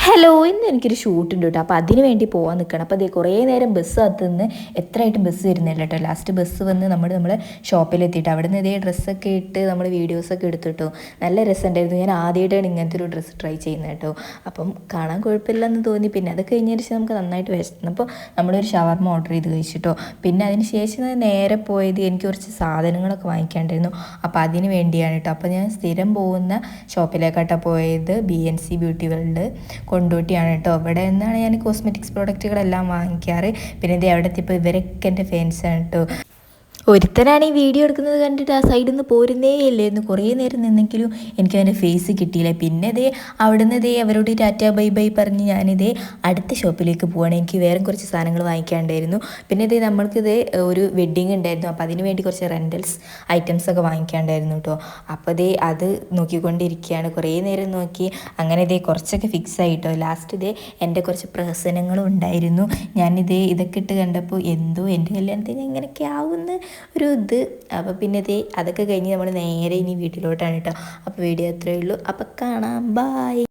Hello, ഇന്ന് എനിക്കൊരു shoot ഉണ്ട് കേട്ടോ. അപ്പോൾ അതിന് വേണ്ടി പോകാൻ നിൽക്കണം. അപ്പോൾ അതേ കുറേ നേരം ബസ് നിന്ന് എത്രയായിട്ടും ബസ് വരുന്നില്ല കേട്ടോ. ലാസ്റ്റ് ബസ് വന്ന് നമ്മൾ ഷോപ്പിലെത്തിയിട്ട് അവിടെ നിന്ന് ഇതേ ഡ്രസ്സൊക്കെ ഇട്ട് നമ്മൾ വീഡിയോസൊക്കെ എടുത്തിട്ടോ. നല്ല രസമുണ്ടായിരുന്നു. ഞാൻ ആദ്യമായിട്ടാണ് ഇങ്ങനത്തെ ഒരു ഡ്രസ്സ് ട്രൈ ചെയ്യുന്നത് കേട്ടോ. അപ്പം കാണാൻ കുഴപ്പമില്ലെന്ന് തോന്നി. പിന്നെ അത് കഴിഞ്ഞതിന് ശേഷം നമുക്ക് നന്നായിട്ട് വിശന്നപ്പോൾ നമ്മളൊരു ഷവർമ ഓർഡർ ചെയ്ത് കഴിച്ചിട്ടോ. പിന്നെ അതിന് ശേഷം നേരെ പോയത് എനിക്ക് കുറച്ച് സാധനങ്ങളൊക്കെ വാങ്ങിക്കാണ്ടായിരുന്നു. അപ്പോൾ അതിന് വേണ്ടിയാണ് കേട്ടോ. അപ്പോൾ ഞാൻ സ്ഥിരം പോകുന്ന ഷോപ്പിലേക്കാട്ടോ പോയത്, BNC ബ്യൂട്ടി വേൾഡ് കൊണ്ടോട്ടിയാണ് കേട്ടോ. അവിടെ നിന്നാണ് ഞാൻ കോസ്മെറ്റിക്സ് പ്രോഡക്റ്റുകളെല്ലാം വാങ്ങിക്കാറ്. പിന്നെ ഇത് എവിടെ എത്തിയപ്പോൾ ഇവരൊക്കെ എൻ്റെ ഫാൻസാണ് കേട്ടോ. ഒരുത്തനാണ് ഈ വീഡിയോ എടുക്കുന്നത് കണ്ടിട്ട് ആ സൈഡിൽ നിന്ന് പോരുന്നേ ഇല്ലായിരുന്നു. കുറേ നേരം നിന്നെങ്കിലും എനിക്ക് അവൻ്റെ ഫേസ് കിട്ടിയില്ല. പിന്നെ ഇതേ അവിടുന്ന് ഇതേ അവരോട് ടാറ്റ ബൈ ബൈ പറഞ്ഞ് ഞാനിതേ അടുത്ത ഷോപ്പിലേക്ക് പോവാണ്. എനിക്ക് വേറെ കുറച്ച് സാധനങ്ങൾ വാങ്ങിക്കാണ്ടായിരുന്നു. പിന്നെ ഇതേ നമ്മൾക്കിത് ഒരു വെഡ്ഡിങ് ഉണ്ടായിരുന്നു. അപ്പോൾ അതിന് വേണ്ടി കുറച്ച് റെൻ്റൽസ് ഐറ്റംസൊക്കെ വാങ്ങിക്കാണ്ടായിരുന്നു കേട്ടോ. അപ്പോൾ ഇതേ അത് നോക്കിക്കൊണ്ടിരിക്കുകയാണ്. കുറേ നേരം നോക്കി. അങ്ങനെ ഇതേ കുറച്ചൊക്കെ ഫിക്സ് ആയിട്ടോ. ലാസ്റ്റ് ഇതേ എൻ്റെ കുറച്ച് പ്രഹസനങ്ങളും ഉണ്ടായിരുന്നു. ഞാനിതേ ഇതൊക്കെ ഇട്ട് കണ്ടപ്പോൾ എന്തോ എൻ്റെ കല്യാണത്തിന് എങ്ങനെയൊക്കെ ആവുമെന്ന് ഒരു ഇത്. അപ്പോൾ പിന്നെ അതൊക്കെ കഴിഞ്ഞ് നമ്മൾ നേരെ ഇനി വീട്ടിലോട്ടാണ് കേട്ടോ. അപ്പോൾ വീഡിയോ അത്രയേ ഉള്ളൂ. അപ്പോൾ കാണാം. ബായ്.